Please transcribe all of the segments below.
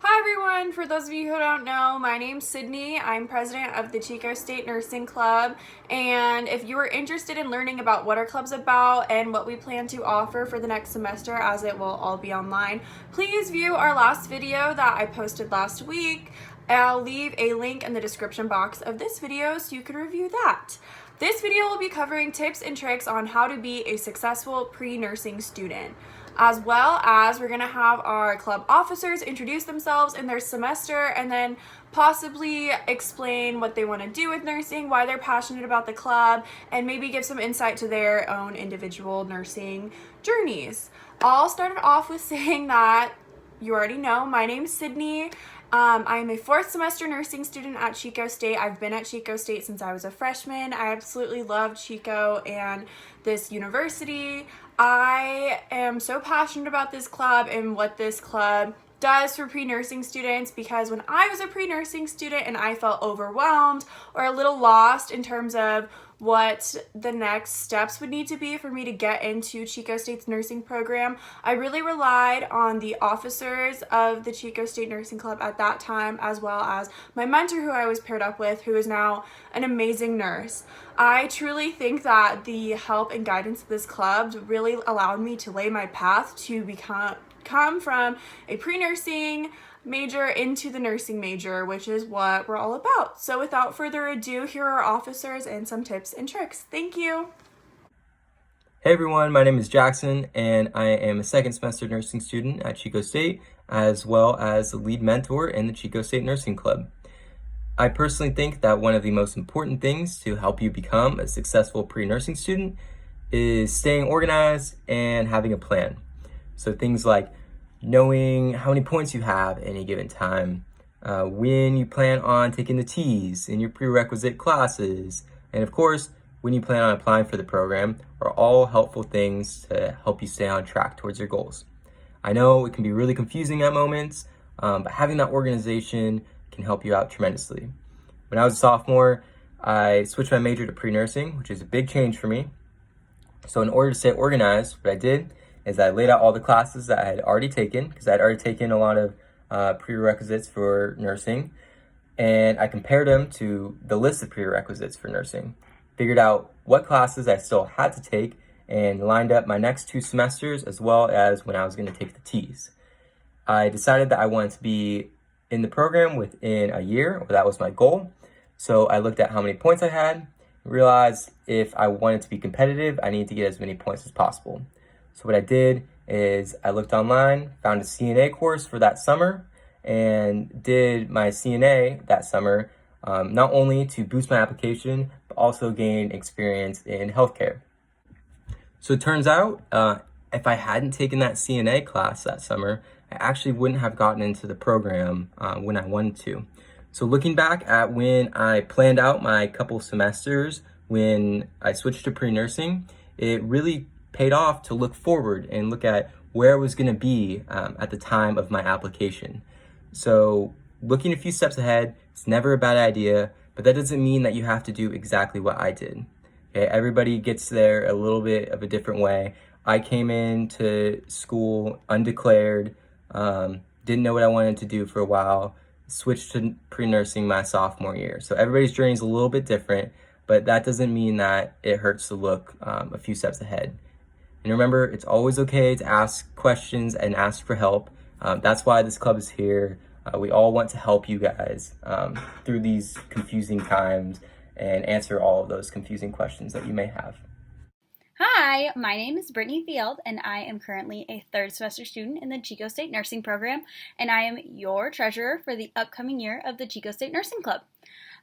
Hi everyone! For those of you who don't know, my name's Sydney. I'm president of the Chico State Nursing Club, and if you are interested in learning about what our club's about and what we plan to offer for the next semester, as it will all be online, please view our last video that I posted last week. I'll leave a link in the description box of this video so you can review that. This video will be covering tips and tricks on how to be a successful pre-nursing student, as well as we're going to have our club officers introduce themselves in their semester and then possibly explain what they want to do with nursing, why they're passionate about the club, and maybe give some insight to their own individual nursing journeys. I'll start it off with saying that you already know my name's Sydney. I'm a fourth semester nursing student at Chico State. I've been at Chico State since I was a freshman. I absolutely loved Chico and this university. I am so passionate about this club and what this club does for pre-nursing students, because when I was a pre-nursing student and I felt overwhelmed or a little lost in terms of what the next steps would need to be for me to get into Chico State's nursing program, I really relied on the officers of the Chico State Nursing Club at that time, as well as my mentor who I was paired up with, who is now an amazing nurse. I truly think that the help and guidance of this club really allowed me to lay my path to come from a pre-nursing major into the nursing major, which is what we're all about. So without further ado, here are our officers and some tips and tricks. Thank you. Hey everyone, my name is Jackson and I am a second semester nursing student at Chico State, as well as the lead mentor in the Chico State Nursing Club. I personally think that one of the most important things to help you become a successful pre-nursing student is staying organized and having a plan. So things like knowing how many points you have at any given time, when you plan on taking the T's in your prerequisite classes, and of course, when you plan on applying for the program, are all helpful things to help you stay on track towards your goals. I know it can be really confusing at moments, but having that organization can help you out tremendously. When I was a sophomore, I switched my major to pre-nursing, which is a big change for me. So in order to stay organized, what I did is I laid out all the classes that I had already taken, because I had already taken a lot of prerequisites for nursing, and I compared them to the list of prerequisites for nursing, figured out what classes I still had to take, and lined up my next 2 semesters as well as when I was going to take the T's. I decided that I wanted to be in the program within a year, or that was my goal. So I looked at how many points I had, realized if I wanted to be competitive, I needed to get as many points as possible. So what I did is I looked online, found a CNA course for that summer, and did my CNA that summer, not only to boost my application, but also gain experience in healthcare. So it turns out, if I hadn't taken that CNA class that summer, I actually wouldn't have gotten into the program when I wanted to. So looking back at when I planned out my couple semesters when I switched to pre-nursing, it really paid off to look forward and look at where I was going to be at the time of my application. So looking a few steps ahead, it's never a bad idea, but that doesn't mean that you have to do exactly what I did. Okay, everybody gets there a little bit of a different way. I came into school undeclared, didn't know what I wanted to do for a while, switched to pre-nursing my sophomore year. So everybody's journey is a little bit different, but that doesn't mean that it hurts to look a few steps ahead. And remember, it's always okay to ask questions and ask for help. That's why this club is here. We all want to help you guys through these confusing times and answer all of those confusing questions that you may have. Hi, my name is Brittany Field, and I am currently a third semester student in the Chico State Nursing Program, and I am your treasurer for the upcoming year of the Chico State Nursing Club.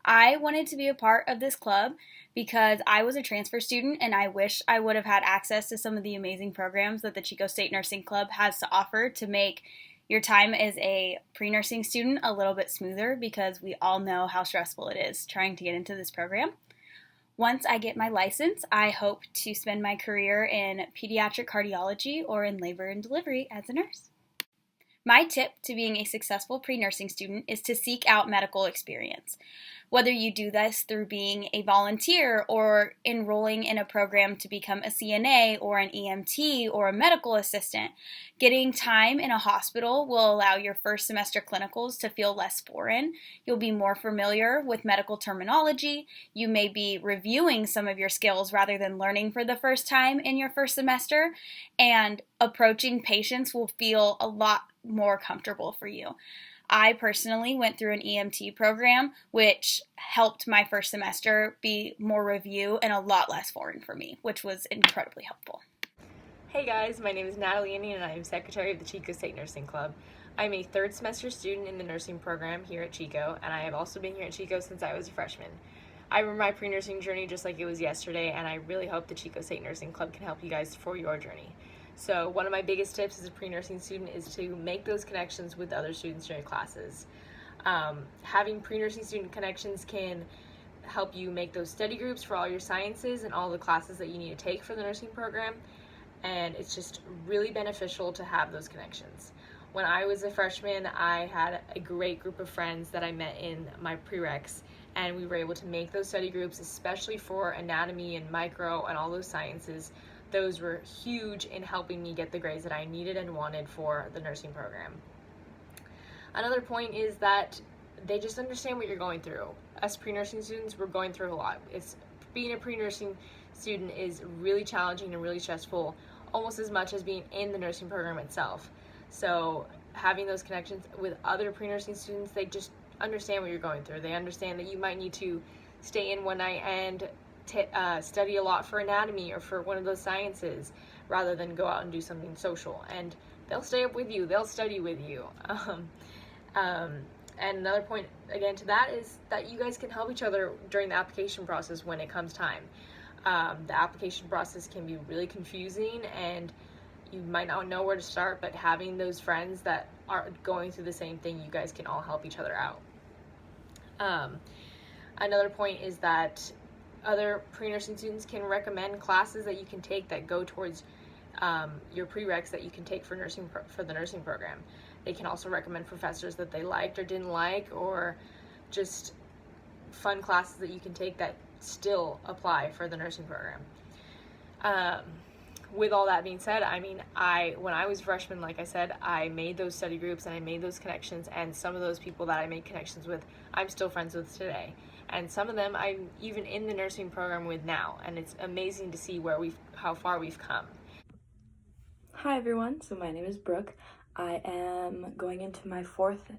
I wanted to be a part of this club because I was a transfer student and I wish I would have had access to some of the amazing programs that the Chico State Nursing Club has to offer to make your time as a pre-nursing student a little bit smoother, because we all know how stressful it is trying to get into this program. Once I get my license, I hope to spend my career in pediatric cardiology or in labor and delivery as a nurse. My tip to being a successful pre-nursing student is to seek out medical experience. Whether you do this through being a volunteer or enrolling in a program to become a CNA or an EMT or a medical assistant, getting time in a hospital will allow your first semester clinicals to feel less foreign. You'll be more familiar with medical terminology. You may be reviewing some of your skills rather than learning for the first time in your first semester, and approaching patients will feel a lot more comfortable for you. I personally went through an EMT program, which helped my first semester be more review and a lot less foreign for me, which was incredibly helpful. Hey guys, my name is Natalie Annie and I am Secretary of the Chico State Nursing Club. I'm a third semester student in the nursing program here at Chico, and I have also been here at Chico since I was a freshman. I remember my pre-nursing journey just like it was yesterday, and I really hope the Chico State Nursing Club can help you guys for your journey. So one of my biggest tips as a pre-nursing student is to make those connections with other students during classes. Having pre-nursing student connections can help you make those study groups for all your sciences and all the classes that you need to take for the nursing program, and it's just really beneficial to have those connections. When I was a freshman, I had a great group of friends that I met in my prereqs, and we were able to make those study groups, especially for anatomy and micro and all those sciences. Those were huge in helping me get the grades that I needed and wanted for the nursing program. Another point is that they just understand what you're going through. Us pre-nursing students, we're going through a lot. Being a pre-nursing student is really challenging and really stressful, almost as much as being in the nursing program itself. So having those connections with other pre-nursing students, they just understand what you're going through. They understand that you might need to stay in one night and study a lot for anatomy or for one of those sciences rather than go out and do something social, and they'll stay up with you, they'll study with you. And another point again to that is that you guys can help each other during the application process when it comes time. The application process can be really confusing and you might not know where to start, but having those friends that are going through the same thing, you guys can all help each other out. Another point is that other pre-nursing students can recommend classes that you can take that go towards your prereqs that you can take for the nursing program. They can also recommend professors that they liked or didn't like, or just fun classes that you can take that still apply for the nursing program. With all that being said, when I was a freshman, like I said, I made those study groups and I made those connections, and some of those people that I made connections with, I'm still friends with today. And some of them I'm even in the nursing program with now, and it's amazing to see how far we've come. Hi everyone, so my name is Brooke. I am going into my fourth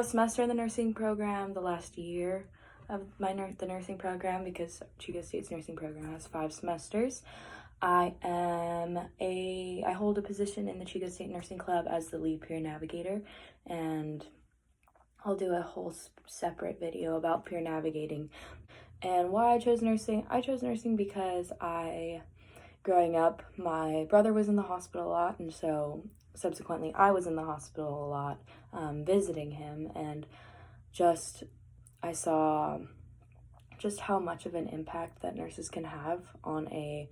semester in the nursing program, the last year of the nursing program, because Chico State's nursing program has 5 semesters. I hold a position in the Chico State Nursing Club as the lead peer navigator, and I'll do a whole separate video about peer navigating. And why I chose nursing? I chose nursing because growing up, my brother was in the hospital a lot, and so subsequently I was in the hospital a lot, visiting him, and I saw just how much of an impact that nurses can have on a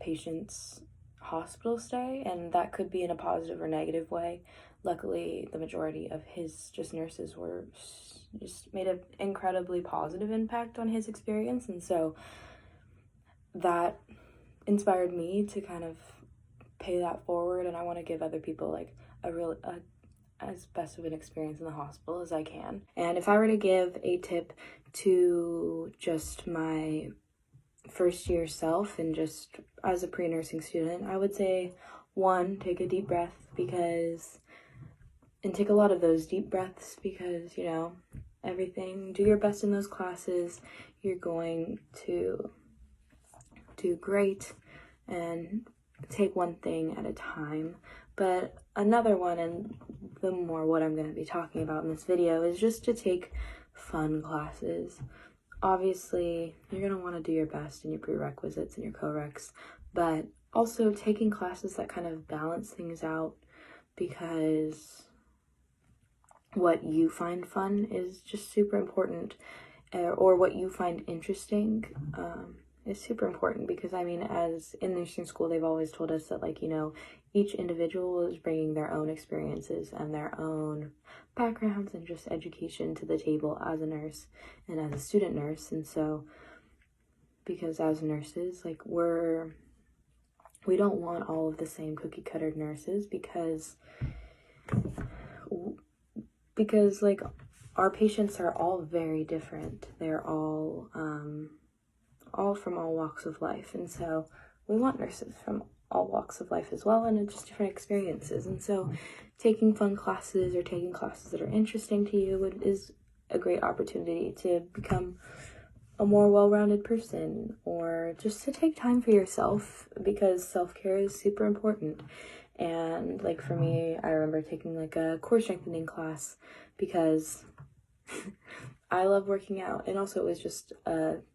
patient's hospital stay, and that could be in a positive or negative way. Luckily, the majority of his nurses made an incredibly positive impact on his experience, and so that inspired me to kind of pay that forward, and I want to give other people as best of an experience in the hospital as I can. And if I were to give a tip to just my first year self and just as a pre-nursing student, I would say, 1, take a deep breath, and take a lot of those deep breaths, because, do your best in those classes. You're going to do great, and take one thing at a time. But another one, and the more what I'm going to be talking about in this video, is just to take fun classes. Obviously, you're going to want to do your best in your prerequisites and your co-reqs, but also taking classes that kind of balance things out, because what you find fun is just super important, or what you find interesting is super important because, I mean, as in nursing school, they've always told us that, like, you know, each individual is bringing their own experiences and their own backgrounds and just education to the table as a nurse and as a student nurse. And so, because as nurses, like, we don't want all of the same cookie cutter nurses because like, our patients are all very different. They're all from all walks of life. And so we want nurses from all walks of life as well, and just different experiences. And so taking fun classes or taking classes that are interesting to you is a great opportunity to become a more well-rounded person, or just to take time for yourself, because self-care is super important. And like for me, I remember taking like a core strengthening class because I love working out, and also it was just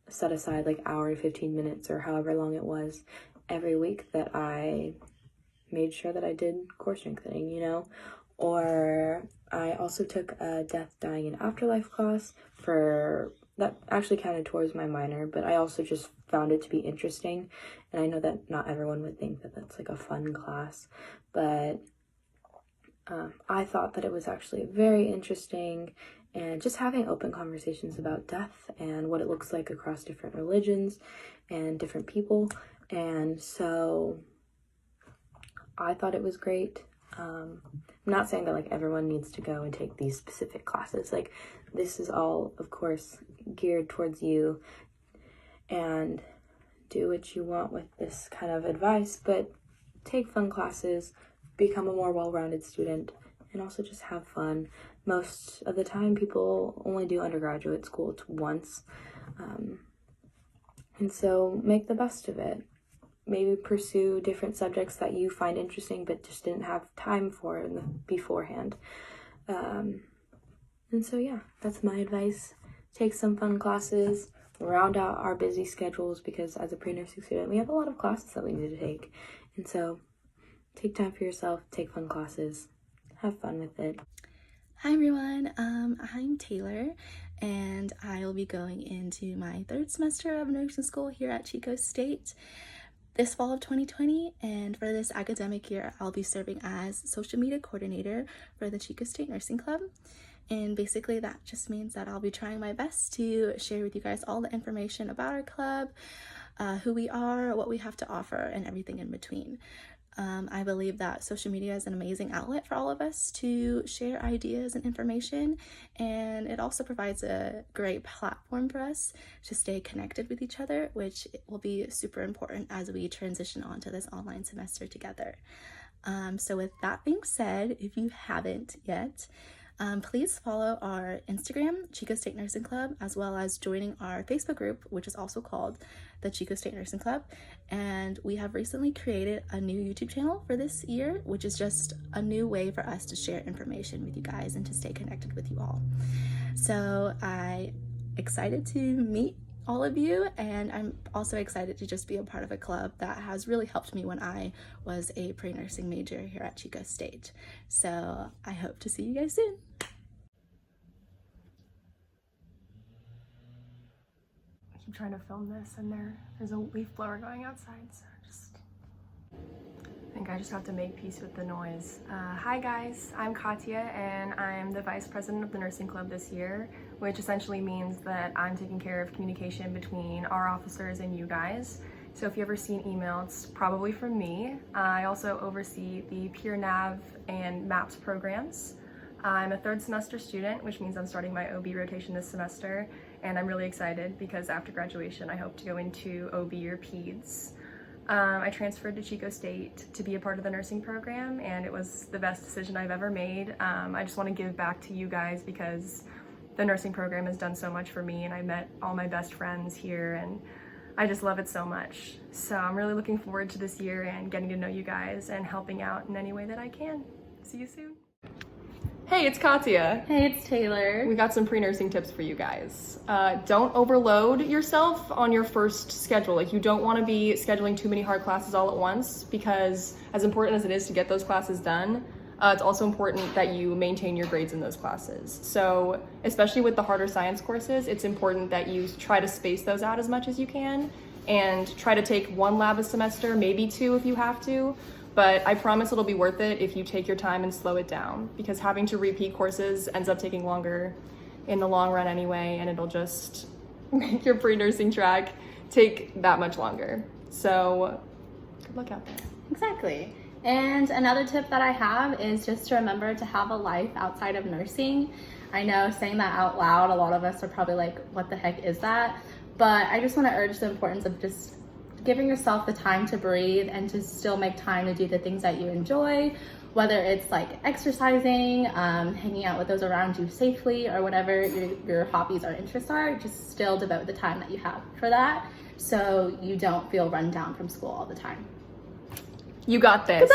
set aside like hour and 15 minutes or however long it was every week that I made sure that I did core strengthening, you know. Or I also took a death, dying, and afterlife class for that actually counted towards my minor, but I also just found it to be interesting. And I know that not everyone would think that that's like a fun class, but I thought that it was actually very interesting, and just having open conversations about death and what it looks like across different religions and different people. And so I thought it was great. I'm not saying that like everyone needs to go and take these specific classes. Like, this is all, of course, geared towards you, and do what you want with this kind of advice, but take fun classes, become a more well-rounded student, and also just have fun. Most of the time, people only do undergraduate school once, and so make the best of it. Maybe pursue different subjects that you find interesting but just didn't have time for beforehand. And so yeah, that's my advice. Take some fun classes, round out our busy schedules, because as a pre-nursing student, we have a lot of classes that we need to take. And so take time for yourself, take fun classes, have fun with it. Hi everyone, I'm Taylor, and I will be going into my third semester of nursing school here at Chico State this fall of 2020, and for this academic year, I'll be serving as social media coordinator for the Chico State Nursing Club. And basically that just means that I'll be trying my best to share with you guys all the information about our club, who we are, what we have to offer, and everything in between. I believe that social media is an amazing outlet for all of us to share ideas and information, and it also provides a great platform for us to stay connected with each other, which will be super important as we transition onto this online semester together. So with that being said, if you haven't yet, please follow our Instagram, Chico State Nursing Club, as well as joining our Facebook group, which is also called the Chico State Nursing Club. And we have recently created a new YouTube channel for this year, which is just a new way for us to share information with you guys and to stay connected with you all. So I'm excited to meet all of you, and I'm also excited to just be a part of a club that has really helped me when I was a pre-nursing major here at Chico State. So I hope to see you guys soon. I keep trying to film this, and there's a leaf blower going outside, so I think I just have to make peace with the noise. Hi guys, I'm Katya, and I'm the vice president of the nursing club this year, which essentially means that I'm taking care of communication between our officers and you guys. So if you ever see an email, it's probably from me. I also oversee the Peer Nav and MAPS programs. I'm a third semester student, which means I'm starting my OB rotation this semester, and I'm really excited because after graduation I hope to go into OB or PEDS. I transferred to Chico State to be a part of the nursing program, and it was the best decision I've ever made. I just want to give back to you guys because the nursing program has done so much for me, and I met all my best friends here, and I just love it so much. So I'm really looking forward to this year and getting to know you guys and helping out in any way that I can. See you soon. Hey, it's Katya. Hey, it's Taylor. We got some pre-nursing tips for you guys. Don't overload yourself on your first schedule. Like, you don't want to be scheduling too many hard classes all at once, because as important as it is to get those classes done, it's also important that you maintain your grades in those classes. So especially with the harder science courses, it's important that you try to space those out as much as you can, and try to take 1 lab a semester, maybe 2 if you have to. But I promise it'll be worth it if you take your time and slow it down, because having to repeat courses ends up taking longer in the long run anyway, and it'll just make your pre-nursing track take that much longer. So good luck out there. Exactly. And another tip that I have is just to remember to have a life outside of nursing. I know saying that out loud, a lot of us are probably like, what the heck is that? But I just want to urge the importance of just giving yourself the time to breathe and to still make time to do the things that you enjoy, whether it's like exercising, hanging out with those around you safely, or whatever your hobbies or interests are. Just still devote the time that you have for that so you don't feel run down from school all the time. You got this.